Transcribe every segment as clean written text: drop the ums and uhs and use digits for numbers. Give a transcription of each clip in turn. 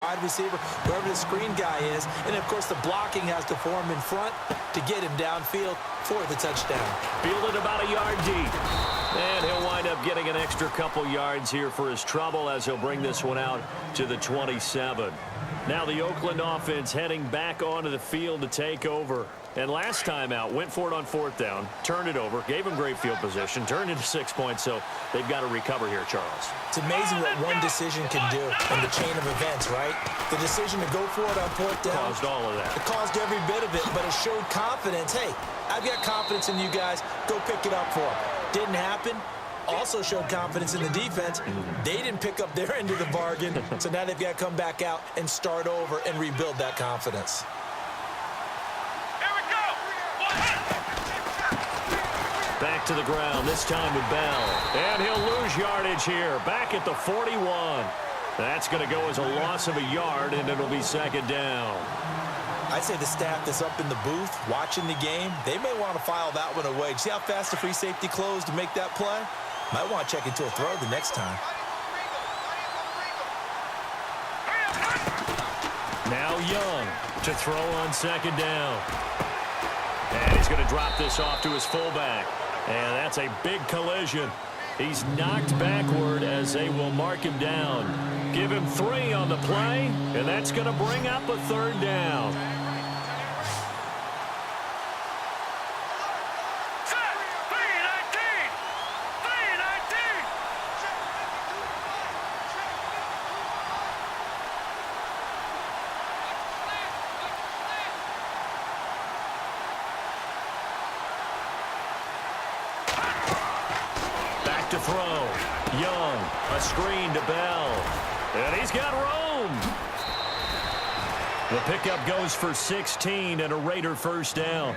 wide receiver, whoever the screen guy is, and of course the blocking has to form in front to get him downfield for the touchdown. Fielded about a yard deep. And he'll wind up getting an extra couple yards here for his trouble as he'll bring this one out to the 27. Now the Oakland offense heading back onto the field to take over. And last time out, went for it on fourth down, turned it over, gave him great field position, turned into 6 points, so they've got to recover here, Charles. It's amazing what one decision can do in the chain of events, right? The decision to go for it on fourth down. Caused all of that. It caused every bit of it, but it showed confidence. Hey, I've got confidence in you guys. Go pick it up for them. Didn't happen. Also showed confidence in the defense. They didn't pick up their end of the bargain, so now they've got to come back out and start over and rebuild that confidence. Back to the ground, this time with Bell. And he'll lose yardage here, back at the 41. That's going to go as a loss of a yard, and it'll be second down. I'd say the staff that's up in the booth watching the game, they may want to file that one away. See how fast the free safety closed to make that play? Might want to check into a throw the next time. Now Young to throw on second down. And he's going to drop this off to his fullback. And that's a big collision. He's knocked backward as they will mark him down. Give him 3 on the play, and that's going to bring up a third down. To throw. Young, a screen to Bell. And he's got room. The pickup goes for 16 and a Raider first down.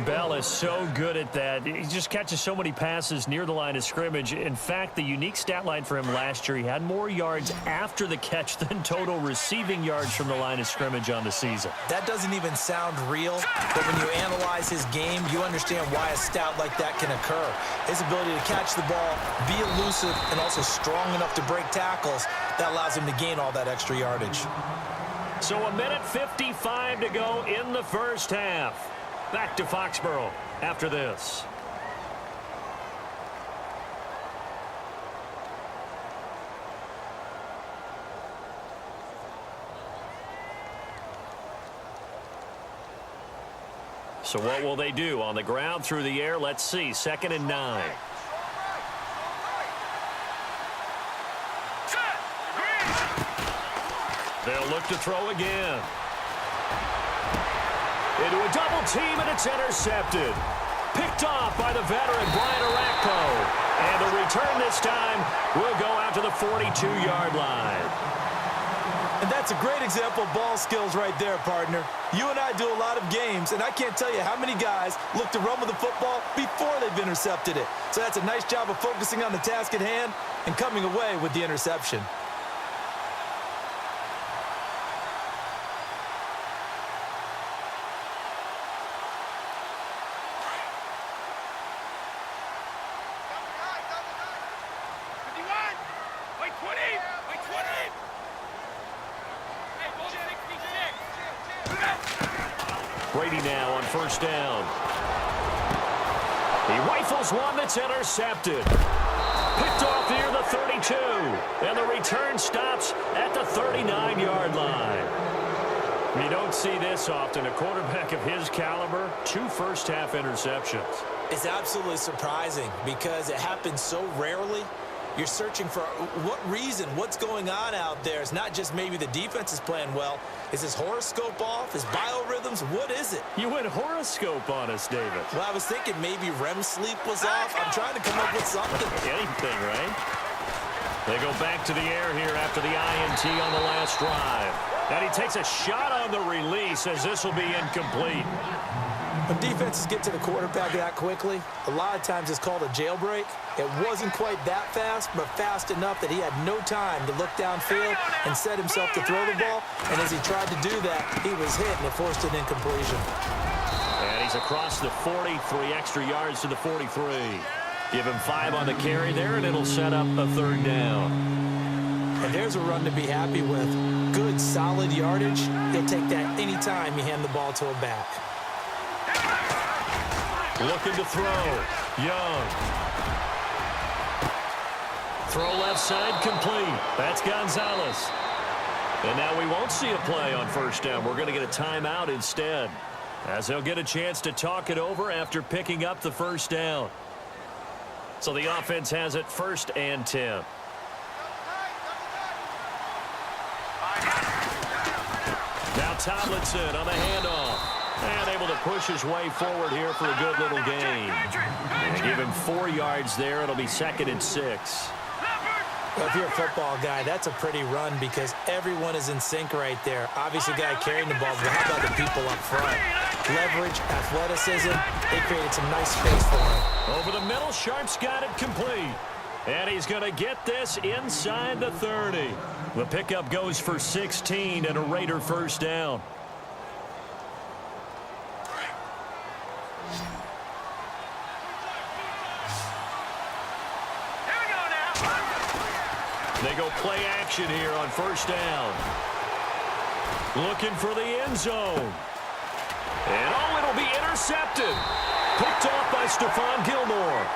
Bell is so good at that. He just catches so many passes near the line of scrimmage. In fact, the unique stat line for him last year, he had more yards after the catch than total receiving yards from the line of scrimmage on the season. That doesn't even sound real, but when you analyze his game, you understand why a stat like that can occur. His ability to catch the ball, be elusive, and also strong enough to break tackles, that allows him to gain all that extra yardage. So 1:55 to go in the first half. Back to Foxborough after this. So what will they do? On the ground, through the air? Let's see. 2nd and 9. They'll look to throw again. Into a double team, and it's intercepted. Picked off by the veteran, Brian Arakpo. And the return this time will go out to the 42-yard line. And that's a great example of ball skills right there, partner. You and I do a lot of games, and I can't tell you how many guys look to run with the football before they've intercepted it. So that's a nice job of focusing on the task at hand and coming away with the interception. Brady now on first down. He rifles one that's intercepted. Picked off near the 32. And the return stops at the 39-yard line. You don't see this often. A quarterback of his caliber, 2 first-half interceptions. It's absolutely surprising because it happens so rarely. You're searching for what reason, what's going on out there. It's not just maybe the defense is playing well. Is his horoscope off? His biorhythms? What is it? You went horoscope on us, David. Well, I was thinking maybe REM sleep was off. I'm trying to come up with something. Anything, right? They go back to the air here after the INT on the last drive. And he takes a shot on the release as this will be incomplete. When defenses get to the quarterback that quickly, a lot of times it's called a jailbreak. It wasn't quite that fast, but fast enough that he had no time to look downfield and set himself to throw the ball. And as he tried to do that, he was hit, and it forced an incompletion. And he's across the 40, 3 extra yards to the 43. Give him 5 on the carry there, and it'll set up a third down. And there's a run to be happy with. good, solid yardage, he'll take that anytime you hand the ball to a back. Looking to throw. Young. Throw left side complete. That's Gonzalez. And now we won't see a play on first down. We're going to get a timeout instead, as they'll get a chance to talk it over after picking up the first down. So the offense has it 1st and 10. Now Tomlinson on the handoff. And able to push his way forward here for a good little gain. And give him 4 yards there. It'll be 2nd and 6. Well, if you're a football guy, that's a pretty run because everyone is in sync right there. Obviously, the guy carrying the ball, but how about the people up front? Leverage, athleticism, they created some nice space for him. Over the middle, Sharp's got it complete. And he's going to get this inside the 30. The pickup goes for 16 and a Raider first down. They go play action here on first down. Looking for the end zone. And it'll be intercepted. Picked off by Stephon Gilmore.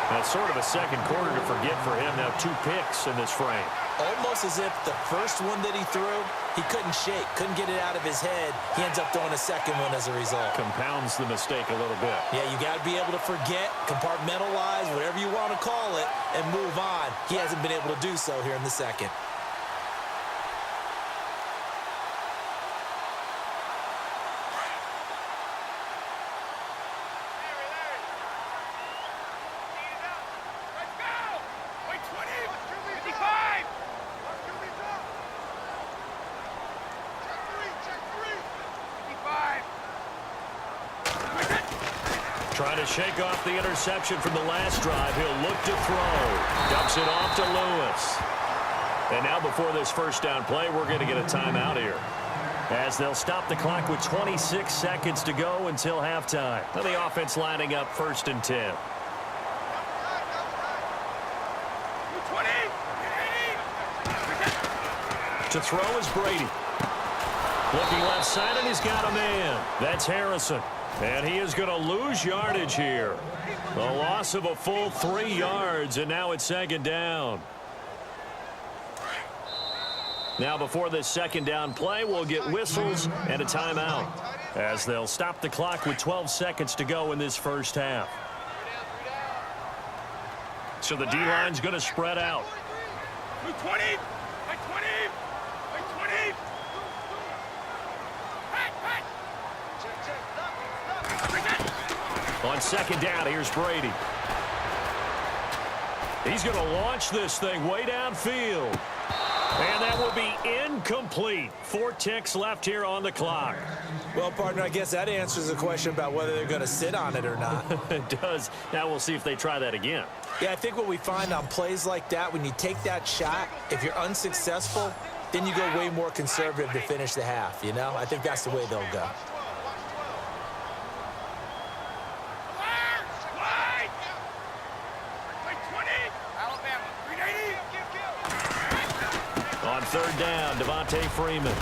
That's sort of a second quarter to forget for him. Now 2 picks in this frame. Almost as if the first one that he threw, he couldn't shake, couldn't get it out of his head. He ends up throwing a second one as a result. Compounds the mistake a little bit. Yeah, you got to be able to forget, compartmentalize, whatever you want to call it, and move on. He hasn't been able to do so here in the second. Trying to shake off the interception from the last drive. He'll look to throw. Dumps it off to Lewis. And now before this first down play, we're going to get a timeout here, as they'll stop the clock with 26 seconds to go until halftime. Now the offense lining up 1st and 10. To throw is Brady. Looking left side, and he's got a man. That's Harrison. And he is going to lose yardage here. A loss of a full 3 yards, and now it's 2nd down. Now before this 2nd down play, we'll get whistles and a timeout, as they'll stop the clock with 12 seconds to go in this first half. So the D-line's going to spread out. 20. On 2nd down, here's Brady. He's going to launch this thing way downfield. And that will be incomplete. 4 ticks left here on the clock. Well, partner, I guess that answers the question about whether they're going to sit on it or not. It does. Now we'll see if they try that again. Yeah, I think what we find on plays like that, when you take that shot, if you're unsuccessful, then you go way more conservative to finish the half, you know? I think that's the way they'll go. On 3rd down, Devontae Freeman.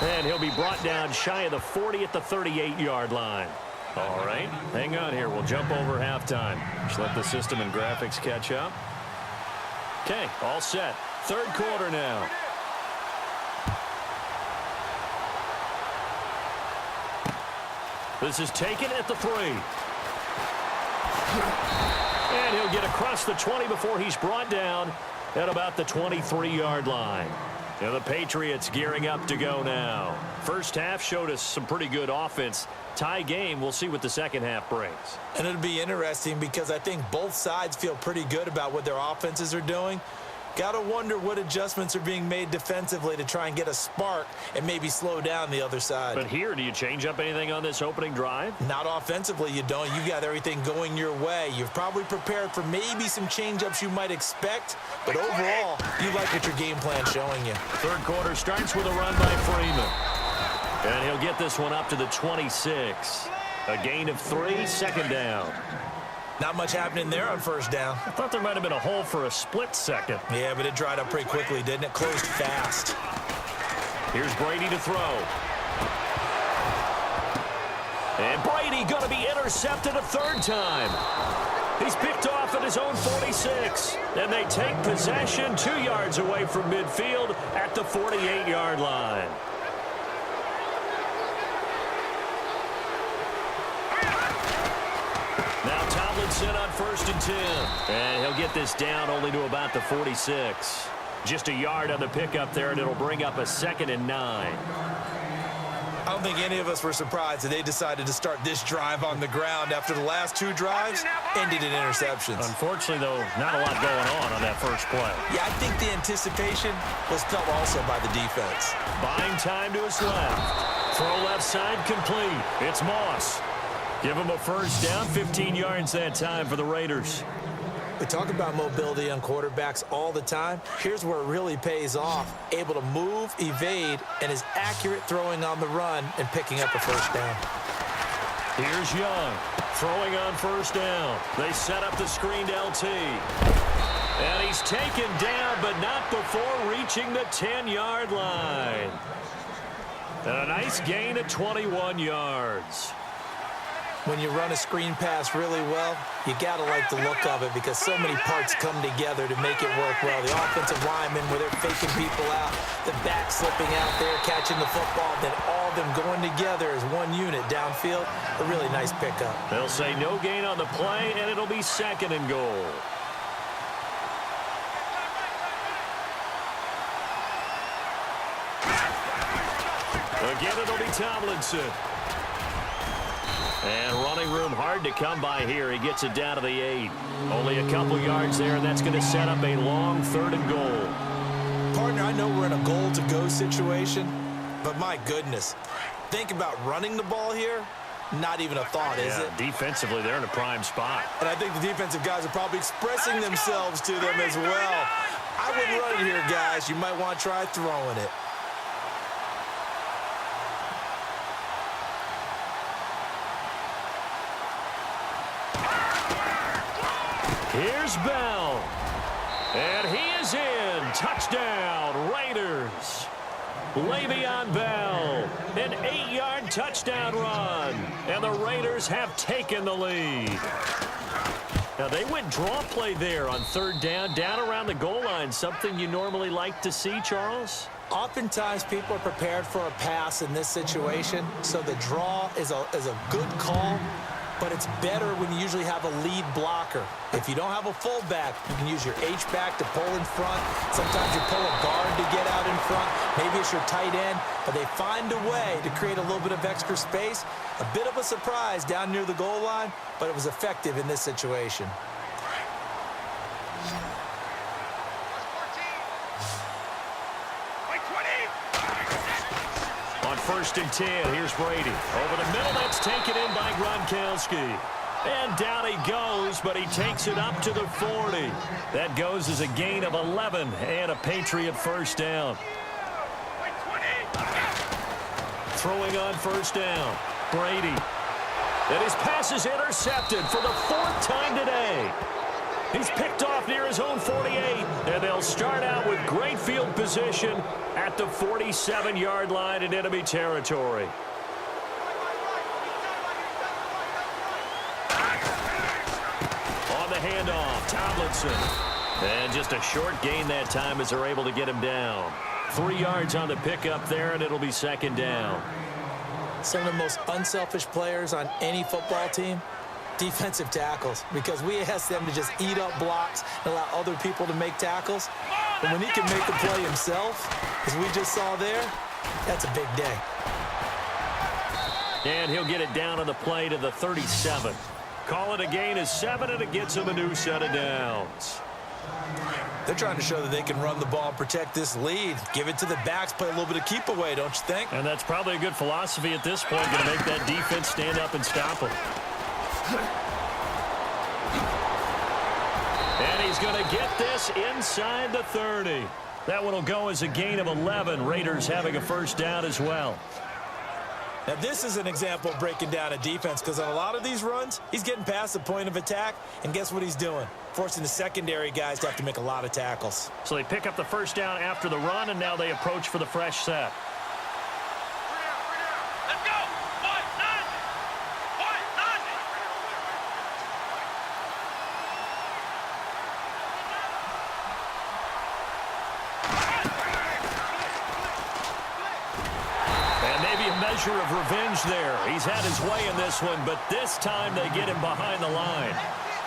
And he'll be brought down shy of the 40 at the 38-yard line. All right, hang on here. We'll jump over halftime. Just let the system and graphics catch up. Okay, all set. 3rd quarter now. This is taken at the 3. And he'll get across the 20 before he's brought down at about the 23-yard line. Now the Patriots gearing up to go now. First half showed us some pretty good offense. Tie game. We'll see what the second half brings. And it'll be interesting because I think both sides feel pretty good about what their offenses are doing. Got to wonder what adjustments are being made defensively to try and get a spark and maybe slow down the other side. But here, do you change up anything on this opening drive? Not offensively, you don't. You got everything going your way. You've probably prepared for maybe some change-ups you might expect, but overall, you like what your game plan's showing you. 3rd quarter starts with a run by Freeman. And he'll get this one up to the 26. A gain of 3, 2nd down. Not much happening there on 1st down. I thought there might have been a hole for a split second. Yeah, but it dried up pretty quickly, didn't it? Closed fast. Here's Brady to throw. And Brady going to be intercepted a third time. He's picked off at his own 46. And they take possession 2 yards away from midfield at the 48-yard line. Now Tomlinson on 1st and 10. And he'll get this down only to about the 46. Just a yard on the pickup there, and it'll bring up a 2nd and 9. I don't think any of us were surprised that they decided to start this drive on the ground after the last 2 drives ended in interceptions. Unfortunately, though, not a lot going on that first play. Yeah, I think the anticipation was felt also by the defense. Buying time to his left. Throw left side complete. It's Moss. Give him a first down, 15 yards that time for the Raiders. We talk about mobility on quarterbacks all the time. Here's where it really pays off. Able to move, evade, and is accurate throwing on the run and picking up a first down. Here's Young throwing on 1st down. They set up the screened LT. And he's taken down, but not before reaching the 10-yard line. And a nice gain of 21 yards. When you run a screen pass really well, you got to like the look of it because so many parts come together to make it work well. The offensive linemen, where they're faking people out, the back slipping out there, catching the football, then all of them going together as one unit downfield. A really nice pickup. They'll say no gain on the play, and it'll be 2nd and goal. Again, it'll be Tomlinson. And running room hard to come by here. He gets it down to the 8. Only a couple yards there, and that's going to set up a long 3rd and goal. Partner, I know we're in a goal-to-go situation, but my goodness. Think about running the ball here. Not even a thought, is it? Defensively, they're in a prime spot. And I think the defensive guys are probably expressing themselves to them as well. I wouldn't run it here, guys. You might want to try throwing it. Here's Bell. And he is in. Touchdown, Raiders. Le'Veon Bell. An 8-yard touchdown run. And the Raiders have taken the lead. Now, they went draw play there on 3rd down around the goal line. Something you normally like to see, Charles? Oftentimes, people are prepared for a pass in this situation, so the draw is a good call. But it's better when you usually have a lead blocker. If you don't have a fullback, you can use your H-back to pull in front. Sometimes you pull a guard to get out in front. Maybe it's your tight end. But they find a way to create a little bit of extra space. A bit of a surprise down near the goal line, but it was effective in this situation. On 1st and 10, here's Brady. Over the middle, that's taken in by Gronkowski. And down he goes, but he takes it up to the 40. That goes as a gain of 11 and a Patriot first down. Throwing on 1st down, Brady. And his pass is intercepted for the 4th time today. He's picked off near his own 48, and they'll start out with great field position at the 47-yard line in enemy territory. On the handoff, Tomlinson. And just a short gain that time as they're able to get him down. 3 yards on the pickup there, and it'll be 2nd down. Some of the most unselfish players on any football team, defensive tackles, because we ask them to just eat up blocks and allow other people to make tackles. But when he can make a play himself, as we just saw there, that's a big day. And he'll get it down on the play to the 37. Call it a gain of 7, and it gets him a new set of downs. They're trying to show that they can run the ball and protect this lead. Give it to the backs, play a little bit of keep away, don't you think? And that's probably a good philosophy at this point, going to make that defense stand up and stop him. And he's going to get this inside the 30. That one will go as a gain of 11. Raiders having a first down as well. Now, this is an example of breaking down a defense, because on a lot of these runs, he's getting past the point of attack, and guess what he's doing? Forcing the secondary guys to have to make a lot of tackles. So they pick up the first down after the run, and now they approach for the fresh set. measure of revenge there. He's had his way in this one, but this time they get him behind the line.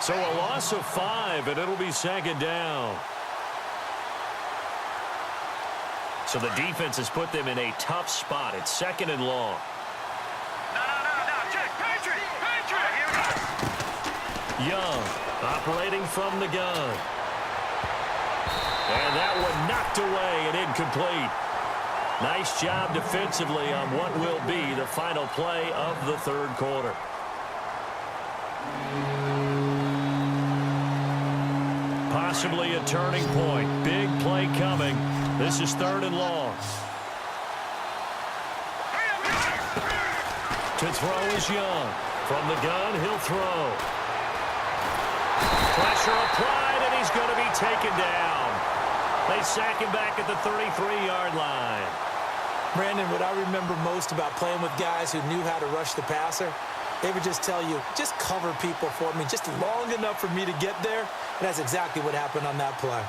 So a loss of 5, and it'll be second down. So the defense has put them in a tough spot. It's second and long. Young operating from the gun. And that one knocked away and incomplete. Nice job defensively on what will be the final play of the third quarter. Possibly a turning point. Big play coming. This is third and long. To throw is Young. From the gun, he'll throw. Pressure applied, and he's going to be taken down. They sack him back at the 33-yard line. Brandon, what I remember most about playing with guys who knew how to rush the passer, they would just tell you, just cover people for me, just long enough for me to get there. And that's exactly what happened on that play.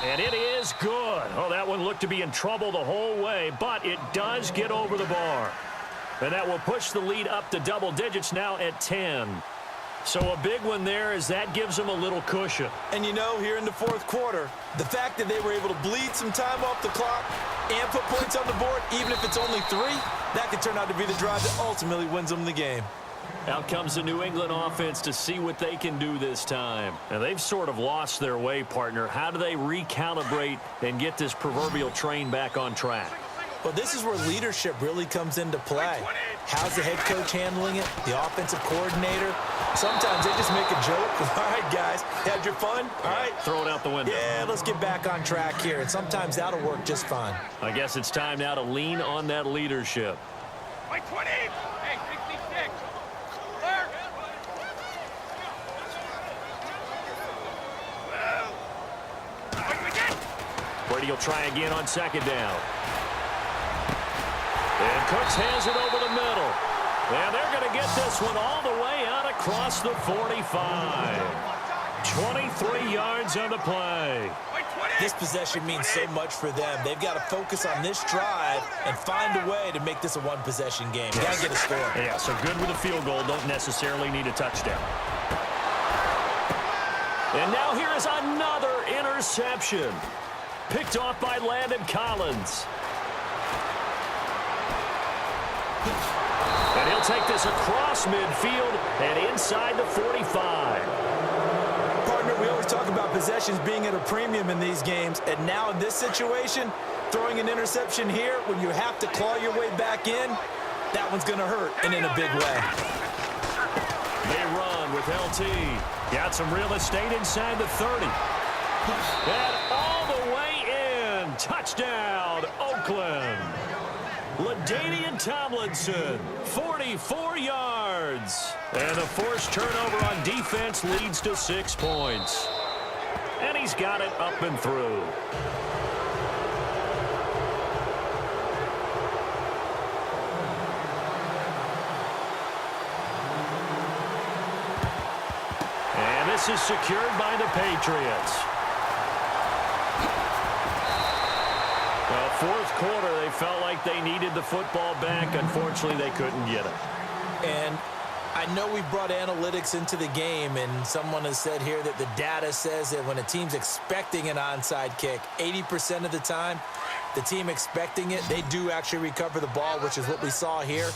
And it is good. Oh, that one looked to be in trouble the whole way, but it does get over the bar. And that will push the lead up to double digits now at 10. So a big one there as that gives them a little cushion. And you know, here in the fourth quarter, the fact that they were able to bleed some time off the clock and put points on the board, even if it's only 3, that could turn out to be the drive that ultimately wins them the game. Out comes the New England offense to see what they can do this time. And they've sort of lost their way, partner. How do they recalibrate and get this proverbial train back on track? Well, this is where leadership really comes into play. How's the head coach handling it? The offensive coordinator? Sometimes they just make a joke. All right, guys, had your fun? All right. Throw it out the window. Yeah, let's get back on track here. And sometimes that'll work just fine. I guess it's time now to lean on that leadership. Hey, 20! Hey, 66! Clear! Brady will try again on second down. And Cooks hands it over the middle. And they're going to get this one all the way out across the 45. 23 yards on the play. This possession means so much for them. They've got to focus on this drive and find a way to make this a one-possession game. Got to get a score. Yeah, so good with a field goal. Don't necessarily need a touchdown. And now here is another interception. Picked off by Landon Collins. And he'll take this across midfield and inside the 45. Partner, we always talk about possessions being at a premium in these games, and now in this situation, throwing an interception here when you have to claw your way back in, that one's going to hurt, and in a big way. They run with LT. Got some real estate inside the 30. And all the way in. Touchdown, Oakland. LaDainian Tomlinson, 44 yards. And the forced turnover on defense leads to 6 points. And he's got it up and through. And this is secured by the Patriots. Well, fourth quarter, they felt like they needed the football back. Unfortunately, they couldn't get it. And I know we brought analytics into the game, and someone has said here that the data says that when a team's expecting an onside kick, 80% of the time, the team expecting it, they do actually recover the ball, which is what we saw here.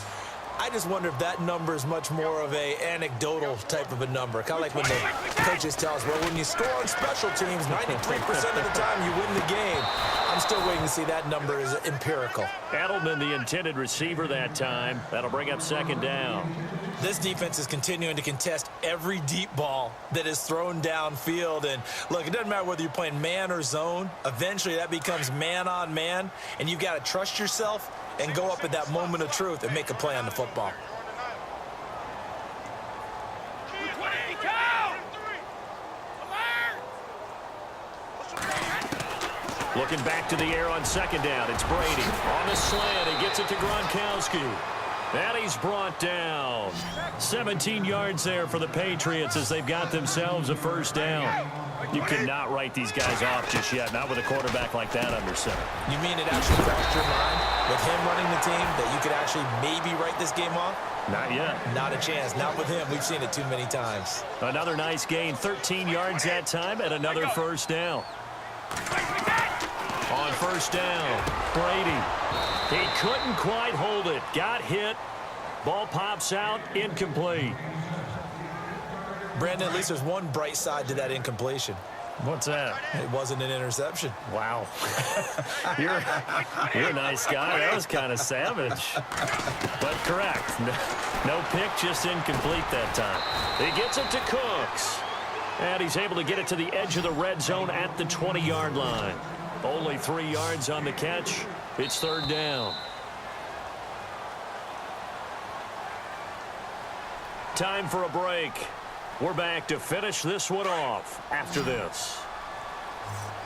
I just wonder if that number is much more of a anecdotal type of a number. Kind of like when the coaches tell us, well, when you score on special teams, 93% of the time you win the game. I'm still waiting to see that number is empirical. Edelman, the intended receiver that time. That'll bring up second down. This defense is continuing to contest every deep ball that is thrown downfield. And, look, it doesn't matter whether you're playing man or zone. Eventually that becomes man on man, and you've got to trust yourself and go up at that moment of truth and make a play on the football. Looking back to the air on second down. It's Brady on the slant. He gets it to Gronkowski. And he's brought down. 17 yards there for the Patriots as they've got themselves a first down. You cannot write these guys off just yet, not with a quarterback like that under center. You mean it actually crossed your mind with him running the team that you could actually maybe write this game off? Not yet. Not a chance. Not with him. We've seen it too many times. Another nice gain, 13 yards that time, and another first down. On first down, Brady. He couldn't quite hold it. Got hit. Ball pops out, incomplete. Brandon, at least there's one bright side to that incompletion. What's that? It wasn't an interception. Wow. You're a nice guy. That was kind of savage. But correct. No pick, just incomplete that time. He gets it to Cooks. And he's able to get it to the edge of the red zone at the 20-yard line. Only 3 yards on the catch. It's third down. Time for a break. We're back to finish this one off after this.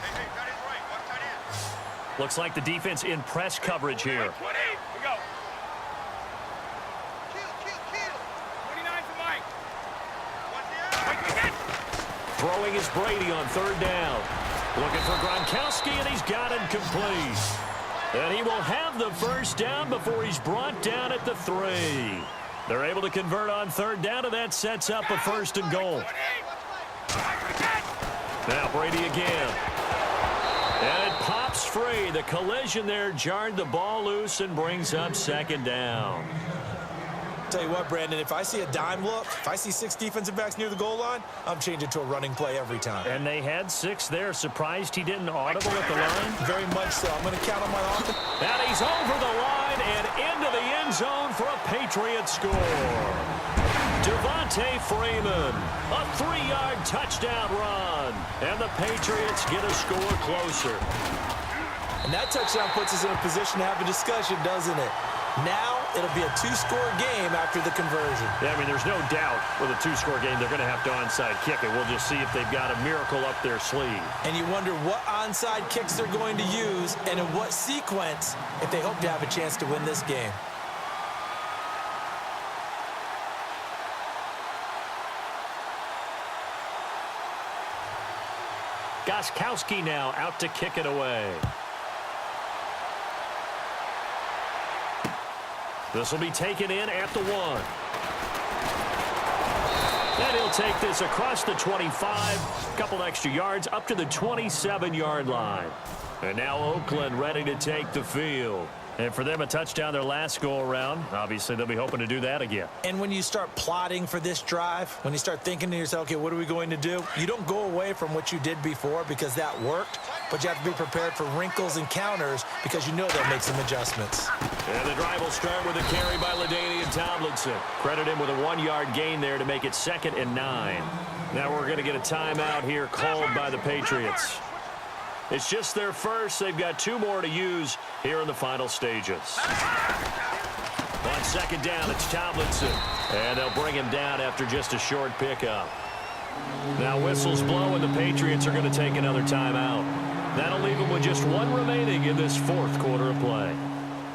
Hey, got his right. Watch tight end. Looks like the defense in press coverage here. 20. We go. Kill. 29 for Mike. Watch the end. Throwing is Brady on third down. Looking for Gronkowski, and he's got it complete. And he will have the first down before he's brought down at the 3. They're able to convert on third down, and that sets up a first and goal. Now Brady again. And it pops free. The collision there jarred the ball loose and brings up second down. Tell you what, Brandon, if I see a dime look, if I see 6 defensive backs near the goal line, I'm changing to a running play every time. And they had 6 there. Surprised he didn't audible at the line? Very much so. I'm going to count on my offense. And he's over the line and into the end zone for a Patriot score. Devontae Freeman, a 3-yard touchdown run. And the Patriots get a score closer. And that touchdown puts us in a position to have a discussion, doesn't it? Now it'll be a 2-score game after the conversion. Yeah, I mean, there's no doubt with a 2-score game they're going to have to onside kick it. We'll just see if they've got a miracle up their sleeve. And you wonder what onside kicks they're going to use and in what sequence if they hope to have a chance to win this game. Gostkowski now out to kick it away. This will be taken in at the 1. And he'll take this across the 25. Couple extra yards up to the 27-yard line. And now Oakland ready to take the field. And for them, a touchdown their last go-around. Obviously, they'll be hoping to do that again. And when you start plotting for this drive, when you start thinking to yourself, okay, what are we going to do? You don't go away from what you did before because that worked, but you have to be prepared for wrinkles and counters because you know they'll make some adjustments. And the drive will start with a carry by LaDainian Tomlinson. Credit him with a 1-yard gain there to make it 2nd and 9. Now we're going to get a timeout here called by the Patriots. It's just their first. They've got 2 more to use here in the final stages. On second down, it's Tomlinson. And they'll bring him down after just a short pickup. Now whistles blow, and the Patriots are going to take another timeout. That'll leave them with just 1 remaining in this 4th quarter of play.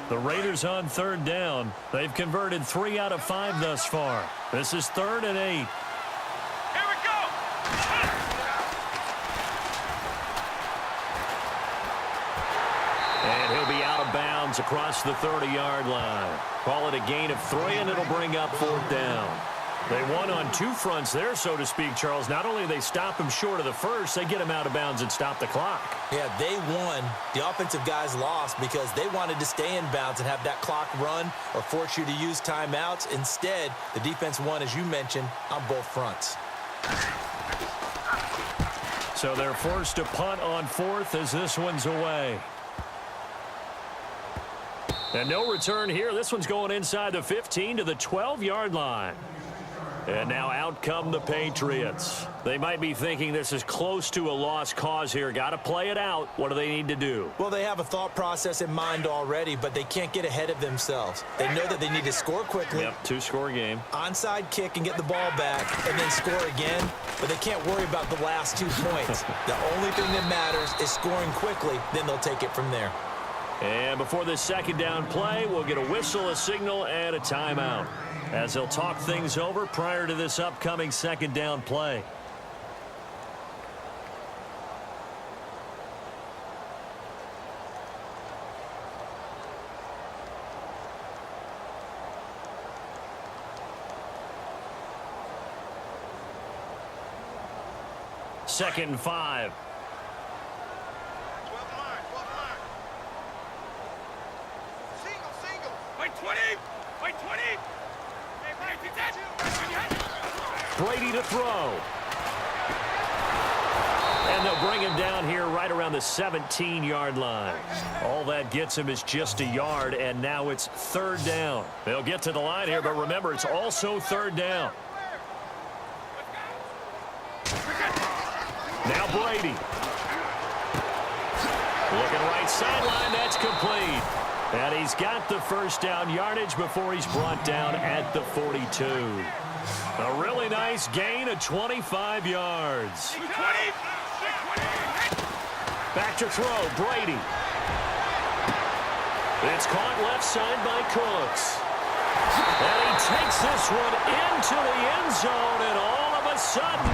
The Raiders on third down. They've converted 3 out of 5 thus far. This is 3rd and 8. Here we go. And he'll be out of bounds across the 30-yard line. Call it a gain of 3, and it'll bring up 4th down. They won on 2 fronts there, so to speak, Charles. Not only do they stop him short of the first, they get him out of bounds and stop the clock. Yeah, they won. The offensive guys lost because they wanted to stay in bounds and have that clock run or force you to use timeouts. Instead, the defense won, as you mentioned, on both fronts. So they're forced to punt on 4th as this one's away. And no return here. This one's going inside the 15 to the 12-yard line. And now out come the Patriots. They might be thinking this is close to a lost cause here. Got to play it out. What do they need to do? Well, they have a thought process in mind already, but they can't get ahead of themselves. They know that they need to score quickly. Yep, 2-score game. Onside kick and get the ball back and then score again, but they can't worry about the last 2 points. The only thing that matters is scoring quickly, then they'll take it from there. And before this second down play, we'll get a whistle, a signal, and a timeout as they'll talk things over prior to this upcoming second down play. 2nd and 5. 12 line, 12 line. Single. Wait 20. Wait 20. Hey, right, get that. Brady to throw. And they'll bring him down here right around the 17-yard line. All that gets him is just a yard, and now it's 3rd down. They'll get to the line here, but remember, it's also 3rd down. Now Brady. Looking right sideline, that's complete. And he's got the 1st down yardage before he's brought down at the 42. A really nice gain of 25 yards. Back to throw, Brady. It's caught left side by Cooks. And he takes this one into the end zone, and all of a sudden,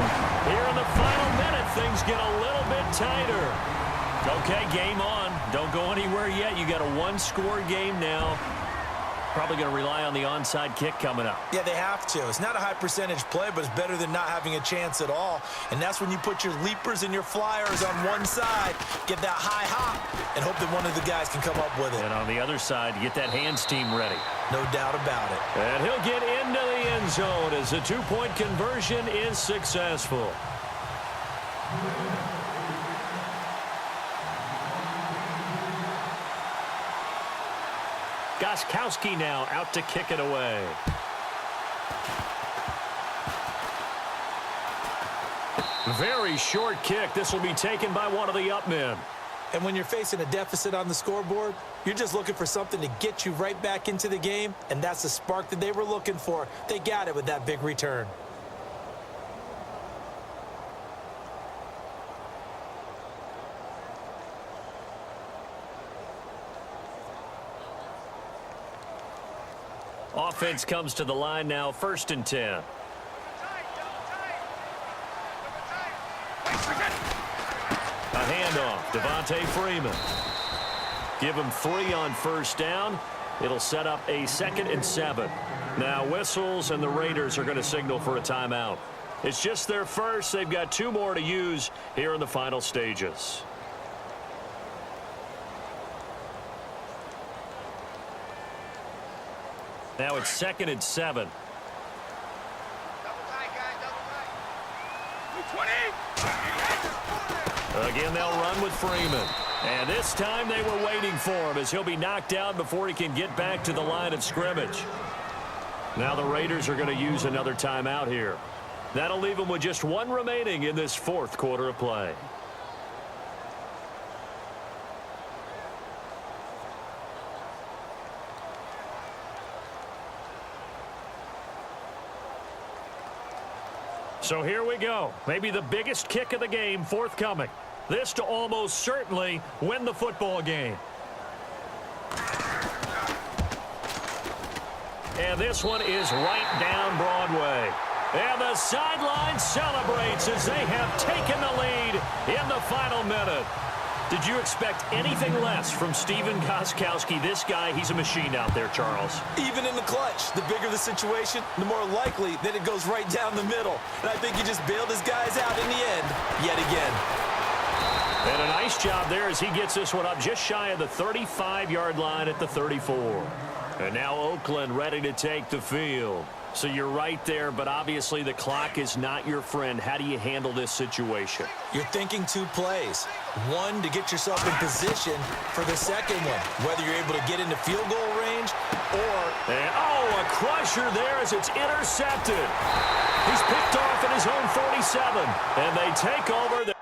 here in the final minute, things get a little bit tighter. Okay, game on. Don't go anywhere yet. You got a 1-score game now. Probably going to rely on the onside kick coming up. Yeah, they have to. It's not a high percentage play, but it's better than not having a chance at all. And that's when you put your leapers and your flyers on one side, get that high hop, and hope that one of the guys can come up with it. And on the other side, get that hands team ready. No doubt about it. And he'll get into the end zone as the 2-point conversion is successful. Gostkowski now out to kick it away. Very short kick. This will be taken by one of the up men. And when you're facing a deficit on the scoreboard, you're just looking for something to get you right back into the game, and that's the spark that they were looking for. They got it with that big return. Offense comes to the line now, 1st and 10. A handoff, Devontae Freeman. Give him 3 on 1st down. It'll set up a 2nd and 7. Now whistles, and the Raiders are going to signal for a timeout. It's just their first. They've got 2 more to use here in the final stages. Now it's 2nd and 7. Again, they'll run with Freeman. And this time they were waiting for him as he'll be knocked down before he can get back to the line of scrimmage. Now the Raiders are going to use another timeout here. That'll leave them with just 1 remaining in this 4th quarter of play. So here we go. Maybe the biggest kick of the game forthcoming. This to almost certainly win the football game. And this one is right down Broadway. And the sideline celebrates as they have taken the lead in the final minute. Did you expect anything less from Stephen Gostkowski? This guy, he's a machine out there, Charles. Even in the clutch, the bigger the situation, the more likely that it goes right down the middle. And I think he just bailed his guys out in the end, yet again. And a nice job there as he gets this one up just shy of the 35-yard line at the 34. And now Oakland ready to take the field. So you're right there, but obviously the clock is not your friend. How do you handle this situation? You're thinking 2 plays. 1 to get yourself in position for the second one, whether you're able to get into field goal range or... And, a crusher there as it's intercepted. He's picked off at his own 47, and they take over.